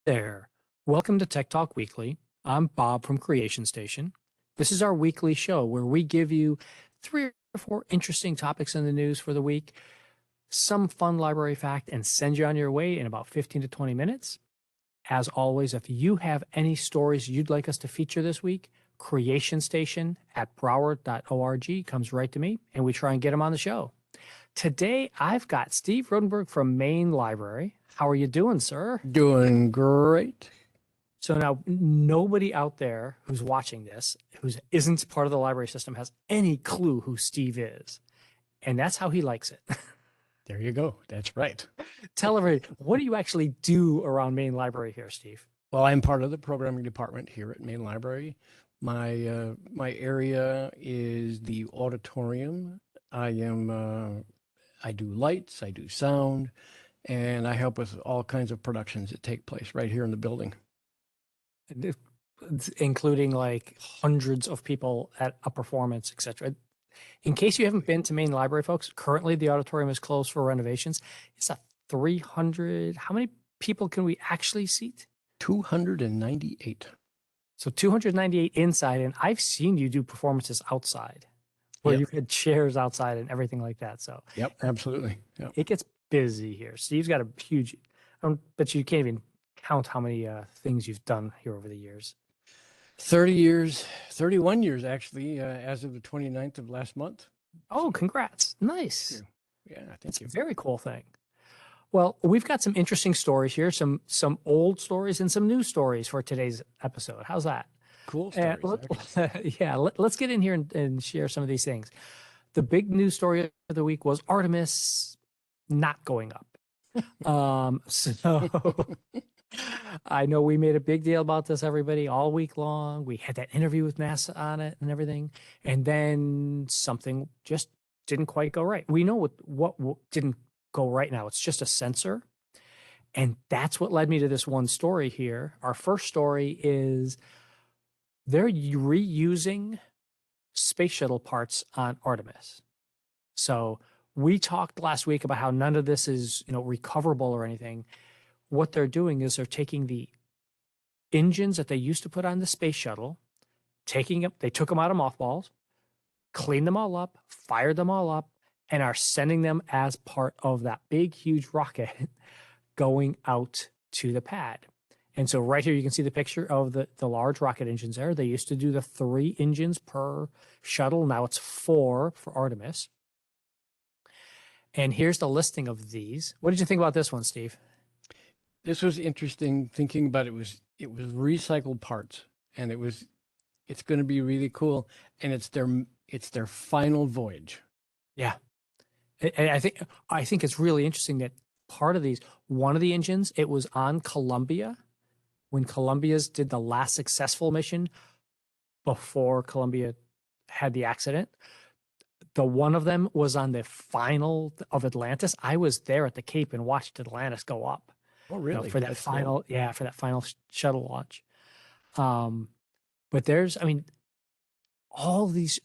There. Welcome to Tech Talk Weekly. I'm Bob from Creation Station. This is our weekly show where we give you 3 or 4 interesting topics in the news for the week, some fun library fact, and send you on your way in about 15 to 20 minutes. As always, if you have any stories you'd like us to feature this week, Creation Station at broward.org comes right to me, and we try and get them on the show. Today, I've got Steve Rodenberg from Maine Library. How are you doing, sir? Doing great. So now nobody out there who's watching this, who isn't part of the library system, has any clue who Steve is. And that's how he likes it. There you go. That's right. Tell everybody, what do you actually do around Maine Library here, Steve? Well, I'm part of the programming department here at Maine Library. My area is the auditorium. I do lights, I do sound, and I help with all kinds of productions that take place right here in the building. Including like hundreds of people at a performance, etc. In case you haven't been to Maine Library, folks, currently the auditorium is closed for renovations. It's a 300. How many people can we actually seat? 298. So 298 inside, and I've seen you do performances outside where you had chairs outside and everything like that. So yep, absolutely. Yep. It gets busy here. Steve's got a huge, but you can't even count how many things you've done here over the years. 30 years, 31 years actually, as of the 29th of last month. Oh, congrats. Nice. Yeah, thank you. It's a very cool thing. Well, we've got some interesting stories here, some old stories and some new stories for today's episode. How's that? Cool stories. Let's get in here and share some of these things. The big news story of the week was Artemis not going up. So I know we made a big deal about this, everybody, all week long. We had that interview with NASA on it and everything. And then something just didn't quite go right. We know what didn't go right now. It's just a sensor. And that's what led me to this one story here. Our first story is they're reusing space shuttle parts on Artemis. So we talked last week about how none of this is, recoverable or anything. What they're doing is they're taking the engines that they used to put on the space shuttle, they took them out of mothballs, cleaned them all up, fired them all up, and are sending them as part of that big, huge rocket going out to the pad. And so right here, you can see the picture of the large rocket engines there. They used to do the 3 engines per shuttle. Now it's 4 for Artemis. And here's the listing of these. What did you think about this one, Steve? This was interesting thinking about it was recycled parts, and it's going to be really cool. And it's their final voyage. Yeah. And I think it's really interesting that part of one of the engines, it was on Columbia when Columbia's did the last successful mission before Columbia had the accident. The one of them was on the final of Atlantis. I was there at the Cape and watched Atlantis go up. Oh, really? For that final, cool. For that final shuttle launch. But there's, all these,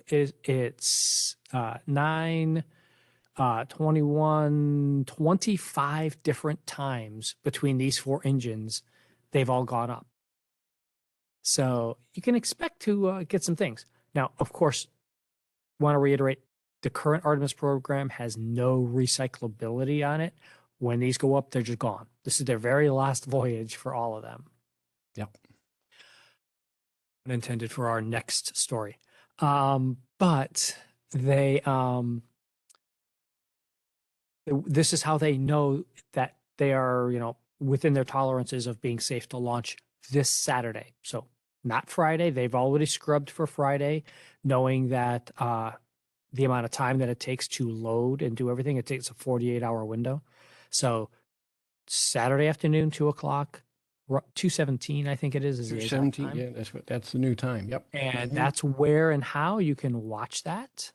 it's 9, 21, 25 different times between these 4 engines, they've all gone up. So you can expect to get some things. Now, of course, want to reiterate, the current Artemis program has no recyclability on it. When these go up, they're just gone. This is their very last voyage for all of them. Yep. Intended for our next story. But they, this is how they know that they are, within their tolerances of being safe to launch this Saturday. So not Friday. They've already scrubbed for Friday, knowing that the amount of time that it takes to load and do everything, it takes a 48-hour window. So Saturday afternoon, 2:00, 2:17, I think it is. 2:17, yeah, that's the new time. Yep. And that's where and how you can watch that.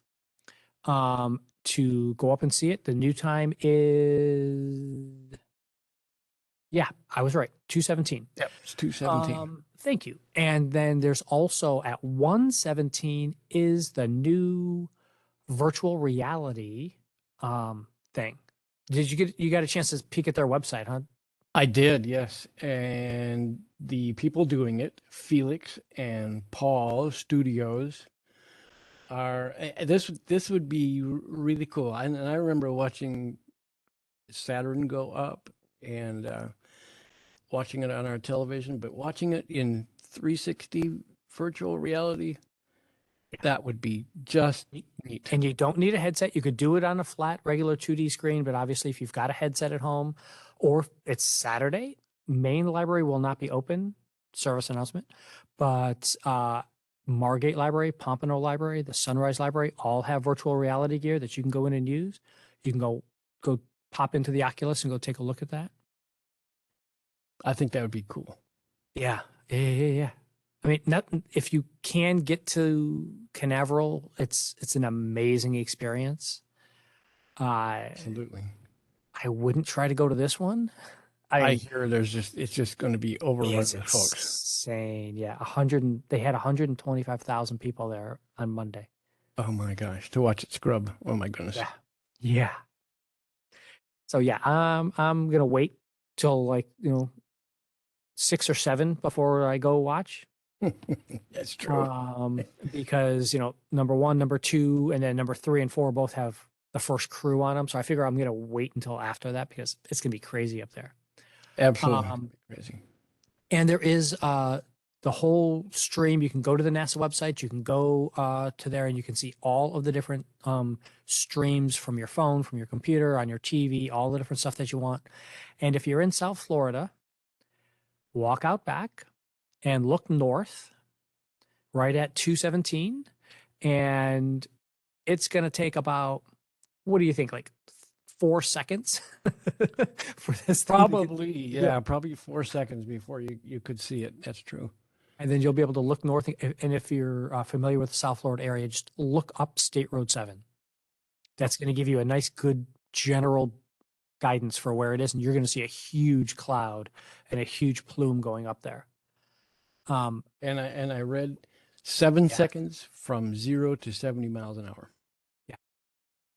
To go up and see it. The new time is, I was right, 2:17. Yep, it's 2:17. Thank you. And then there's also at 1:17 is the new virtual reality thing. You got a chance to peek at their website, huh? I did, yes. And the people doing it, Felix and Paul Studios, are this would be really cool. And I remember watching Saturn go up and watching it on our television, but watching it in 360 virtual reality, that would be just Y- neat. And you don't need a headset. You could do it on a flat, regular 2D screen, but obviously, if you've got a headset at home or if it's Saturday, main library will not be open. Service announcement, but Margate Library, Pompano Library, the Sunrise Library all have virtual reality gear that you can go in and use. You can go pop into the Oculus and go take a look at that. I think that would be cool. Yeah, yeah. I mean, not if you can get to Canaveral, it's an amazing experience. Uh, Absolutely. I wouldn't try to go to this one. I I mean, hear it's just going to be overrun it's with folks. insane. Yeah, 100. They had 125,000 people there on Monday. Oh my gosh, to watch it scrub. Oh my goodness. Yeah, yeah. So yeah, I'm gonna wait till like 6 or 7 before I go watch. That's true. Because number one, number two, and then number 3 and 4 both have the first crew on them. So I figure I'm gonna wait until after that because it's gonna be crazy up there. Absolutely Um, crazy. and there is the whole stream. You can go to the NASA website. You can go to there and you can see all of the different streams from your phone, from your computer, on your TV, all the different stuff that you want. And if you're in South Florida, walk out back and look north right at 217 and it's going to take about, what do you think, like 4 seconds for this thing to get, Probably, yeah. yeah, probably 4 seconds before you could see it. That's true. And then you'll be able to look north. And if you're familiar with the South Florida area, just look up State Road 7. That's going to give you a nice, good general guidance for where it is. And you're going to see a huge cloud and a huge plume going up there. And I read 7 Yeah. seconds from 0 to 70 miles an hour. Yeah.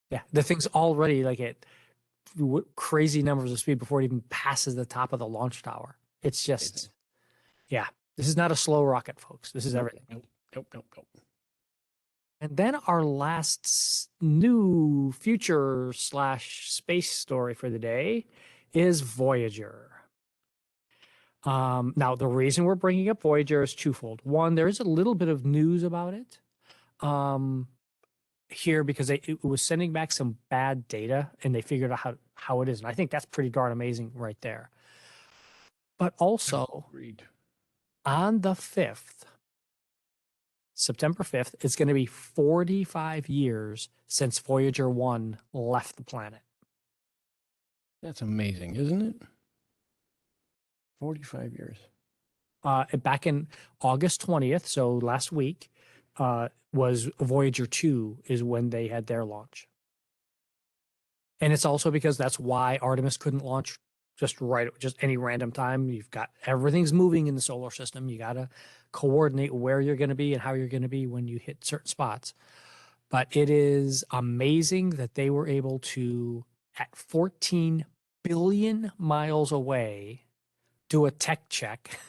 Yeah. The thing's already like at crazy numbers of speed before it even passes the top of the launch tower. It's just, yeah, this is not a slow rocket, folks. This is Nope, everything. nope. And then our last new future slash space story for the day is Voyager. Now, the reason we're bringing up Voyager is twofold. One, there is a little bit of news about it here because it was sending back some bad data and they figured out how it is. And I think that's pretty darn amazing right there. But also, Agreed. on the 5th, September 5th, it's going to be 45 years since Voyager 1 left the planet. That's amazing, isn't it? 45 years. Back in August 20th, so last week, was Voyager 2 is when they had their launch. And it's also because that's why Artemis couldn't launch just any random time. You've got everything's moving in the solar system. You got to coordinate where you're going to be and how you're going to be when you hit certain spots. But it is amazing that they were able to, at 14 billion miles away, do a tech check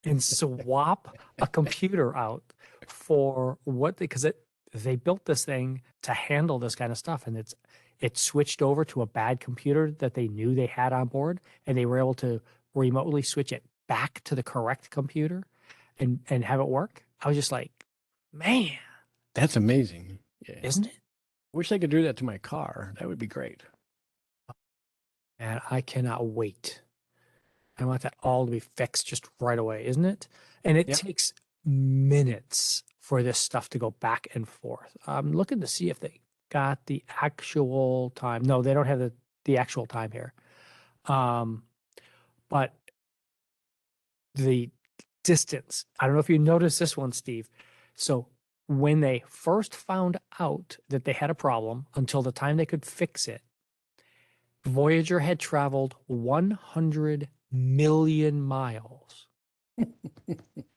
and swap a computer out for what because they built this thing to handle this kind of stuff, and it switched over to a bad computer that they knew they had on board, and they were able to remotely switch it back to the correct computer and have it work. I was just like, man, That's amazing. Yeah. isn't it? Wish I could do that to my car. That would be great. And I cannot wait. I want that all to be fixed just right away, isn't it? And it Yep. takes minutes for this stuff to go back and forth. I'm looking to see if they got the actual time. No, they don't have the actual time here. But the distance, I don't know if you noticed this one, Steve. So when they first found out that they had a problem until the time they could fix it, Voyager had traveled 100 million miles.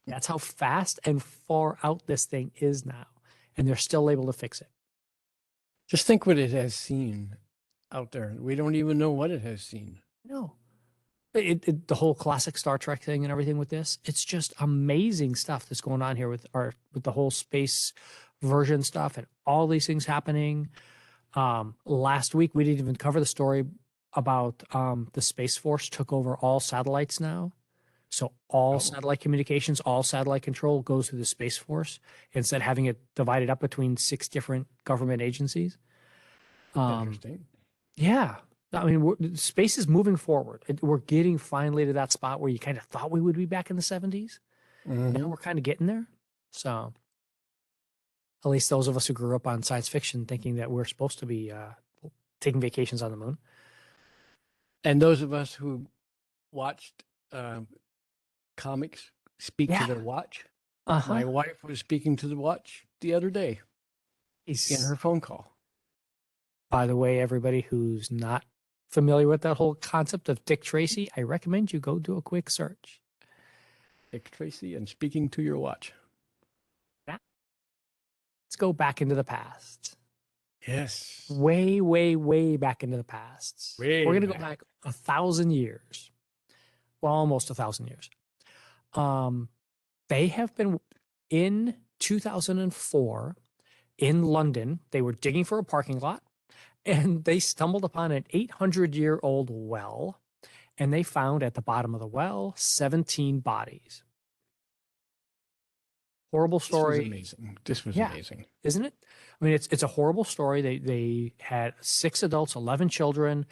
That's how fast and far out this thing is now. And they're still able to fix it. Just think what it has seen out there. We don't even know what it has seen. No. the whole classic Star Trek thing and everything with this. It's just amazing stuff that's going on here with the whole space version stuff and all these things happening. Last week we didn't even cover the story about the Space Force took over all satellites now. So all satellite communications, all satellite control goes through the Space Force instead of having it divided up between 6 different government agencies. Interesting. Yeah. I mean, space is moving forward. We're getting finally to that spot where you kind of thought we would be back in the 70s. Now we're kind of getting there. So at least those of us who grew up on science fiction thinking that we're supposed to be taking vacations on the moon. And those of us who watched comics speak to their watch. My wife was speaking to the watch the other day in her phone call. By the way, everybody who's not familiar with that whole concept of Dick Tracy, I recommend you go do a quick search. Dick Tracy and speaking to your watch. Let's go back into the past. Yes. Way, way, way back into the past. We're going to go back 1,000 years. Well, almost 1,000 years. They have been in 2004 in London. They were digging for a parking lot and they stumbled upon an 800-year-old well, and they found at the bottom of the well 17 bodies. Horrible story. This was amazing. This was amazing, isn't it? I mean, it's a horrible story. They had 6 adults, 11 children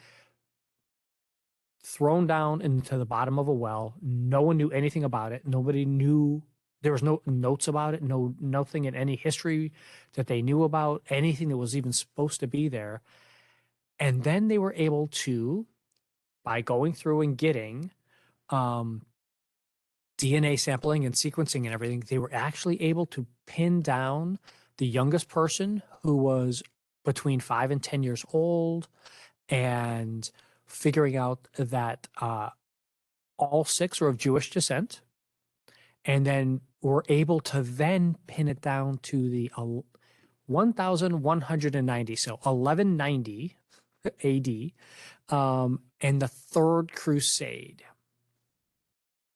thrown down into the bottom of a well. No one knew anything about it. Nobody knew. There was no notes about it. Nothing in any history that they knew about, anything that was even supposed to be there. And then they were able to, by going through and getting DNA sampling and sequencing and everything, they were actually able to pin down the youngest person, who was between 5 and 10 years old, and figuring out that all 6 were of Jewish descent. And then were able to then pin it down to the 1190, so 1190 AD, and the Third Crusade.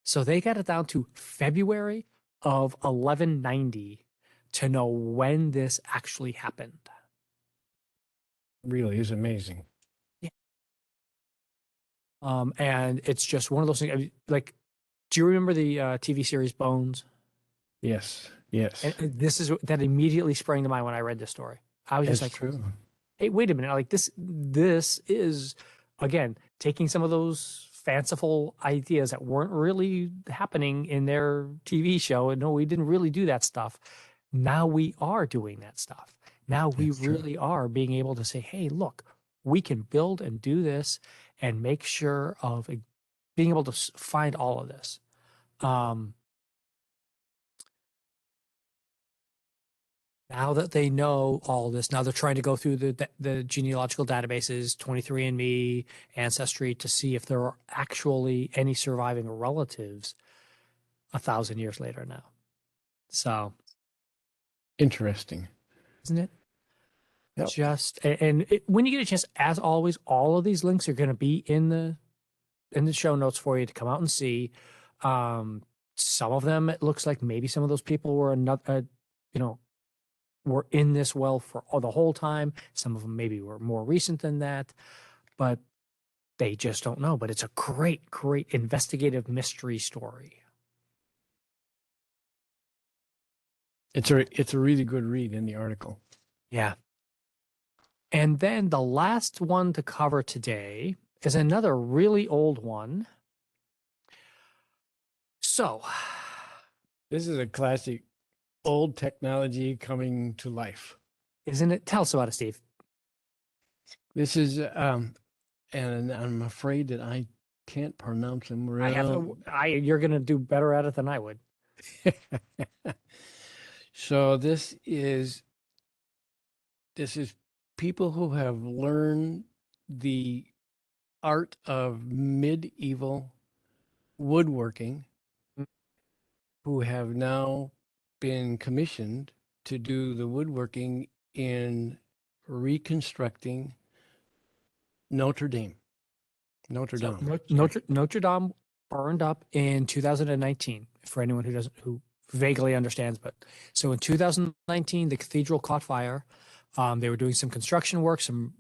So they got it down to February of 1190 to know when this actually happened. Really is amazing. Yeah. And it's just one of those things. I mean, like, do you remember the TV series Bones? Yes. Yes. And that immediately sprang to mind when I read this story. I was just like, true. Hey, wait a minute. Like this is, again, taking some of those fanciful ideas that weren't really happening in their TV show. And no, we didn't really do that stuff. Now we are doing that stuff. Now we really are being able to say, hey, look, we can build and do this and make sure of being able to find all of this. Now that they know all this, now they're trying to go through the genealogical databases, 23andMe, Ancestry, to see if there are actually any surviving relatives 1,000 years later now. So interesting, isn't it? Yep. When you get a chance, as always, all of these links are going to be in the show notes for you to come out and see. Some of them, it looks like maybe some of those people were were in this well for the whole time. Some of them maybe were more recent than that, but they just don't know. But it's a great, great investigative mystery story. It's a really good read in the article. Yeah. And then the last one to cover today is another really old one. So this is a classic old technology coming to life. Isn't it? Tell us about it, Steve. This is, and I'm afraid that I can't pronounce them. You're going to do better at it than I would. So this is people who have learned the art of medieval woodworking, who have now been commissioned to do the woodworking in reconstructing Notre Dame, Notre So Dame. Notre Dame burned up in 2019. For anyone who vaguely understands, but so in 2019 the cathedral caught fire. They were doing some construction work, some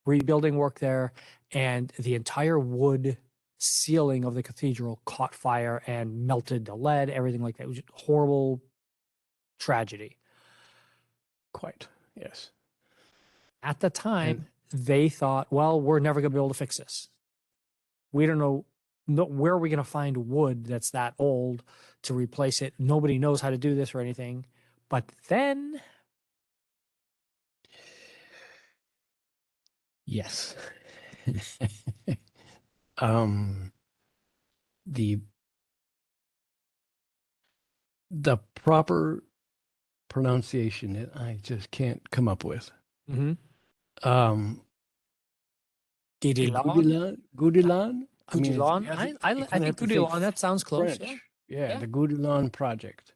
rebuilding work there, and the entire wood ceiling of the cathedral caught fire and melted the lead, everything like that. It was just a horrible tragedy. Quite, yes. At the And time, they thought, well, we're never going to be able to fix this. We don't know, where are we going to find wood that's that old to replace it. Nobody knows how to do this or anything. But then, yes. um, the proper pronunciation that I just can't come up with. mm-hmm. Um, Gudilon, Gudilon. I mean, Gudilon. you I kind of think have to think Gudilon. That sounds close. French. Yeah, Yeah, yeah. the Gudilon project.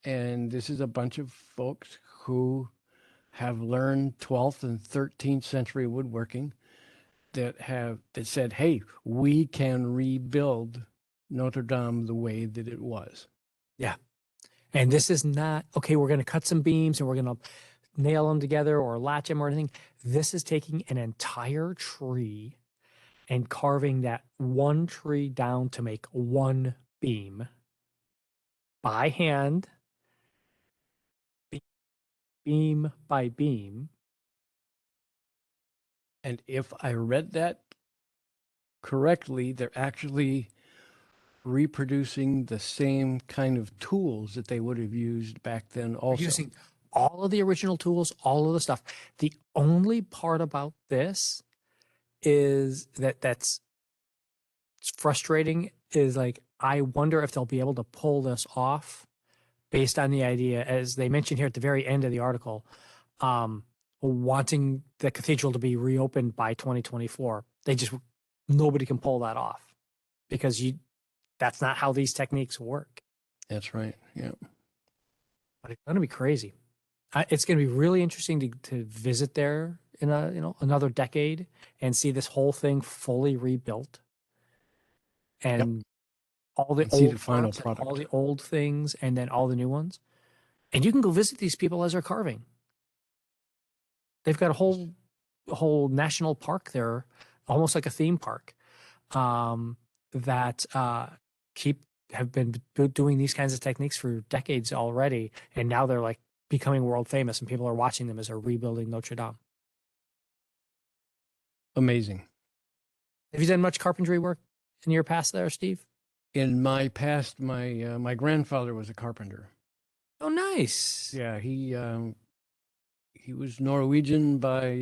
And this is a bunch of folks who have learned 12th and 13th century woodworking that said, hey, we can rebuild Notre Dame the way that it was. Yeah. And this is not, okay, we're going to cut some beams and we're going to nail them together or latch them or anything. This is taking an entire tree and carving that one tree down to make one beam by hand, beam by beam. And if I read that correctly, they're actually reproducing the same kind of tools that they would have used back then also. Using all of the original tools, all of the stuff. The only part about this is that's frustrating is like, I wonder if they'll be able to pull this off based on the idea, as they mentioned here at the very end of the article, wanting the cathedral to be reopened by 2024. Nobody can pull that off because that's not how these techniques work. That's right. Yeah. But it's going to be crazy. It's going to be really interesting to visit there in another decade and see this whole thing fully rebuilt and all the And see the old final parts and all product. the old things and then all the new ones. And you can go visit these people as they're carving. They've got a whole national park there, almost like a theme park, that have been doing these kinds of techniques for decades already, and now they're like becoming world famous, and people are watching them as they're rebuilding Notre Dame. Amazing. Have you done much carpentry work in your past there, Steve? In my past, my grandfather was a carpenter. Oh, nice. Yeah, he was Norwegian by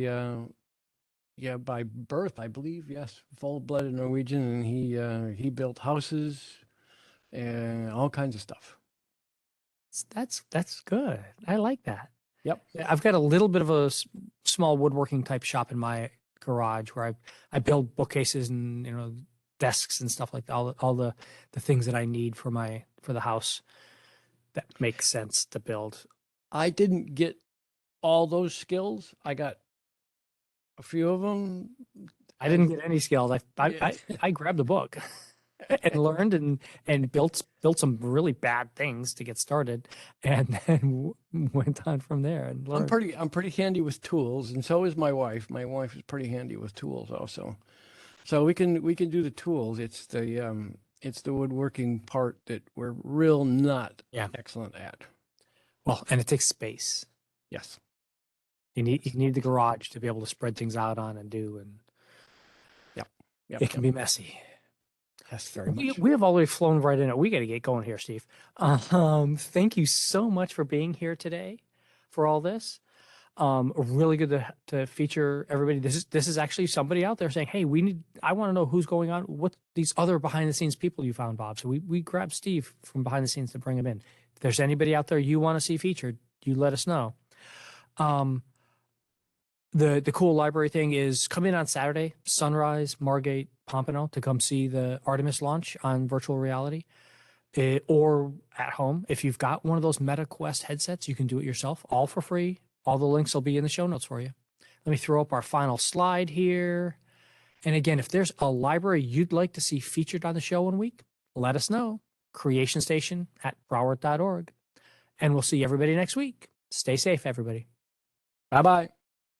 birth, I believe. Yes, full-blooded Norwegian, and he built houses and all kinds of stuff. That's good. I like that. Yep. Yeah, I've got a little bit of a small woodworking type shop in my garage where I build bookcases and desks and stuff like that. All the things that I need for the house that makes sense to build. I didn't get all those skills. I got a few of them. I didn't get any skills. Yeah. I grabbed a book and learned and built some really bad things to get started, and then went on from there and learned. I'm pretty handy with tools, and so is my wife. My wife is pretty handy with tools also. So we can do the tools. It's the woodworking part that we're real not excellent at. Well, and it takes space. Yes. You need the garage to be able to spread things out on and do, and it can be messy. Yes, very much. We have already flown right in it. We got to get going here, Steve. Thank you so much for being here today for all this. Really good to feature everybody. This is actually somebody out there saying, hey, I want to know who's going on. What these other behind the scenes people you found, Bob. So we grabbed Steve from behind the scenes to bring him in. If there's anybody out there you want to see featured, you let us know. The cool library thing is come in on Saturday, Sunrise, Margate, Pompano, to come see the Artemis launch on virtual reality, or at home. If you've got one of those MetaQuest headsets, you can do it yourself, all for free. All the links will be in the show notes for you. Let me throw up our final slide here. And again, if there's a library you'd like to see featured on the show one week, let us know. creationstation@broward.org. And we'll see everybody next week. Stay safe, everybody. Bye-bye.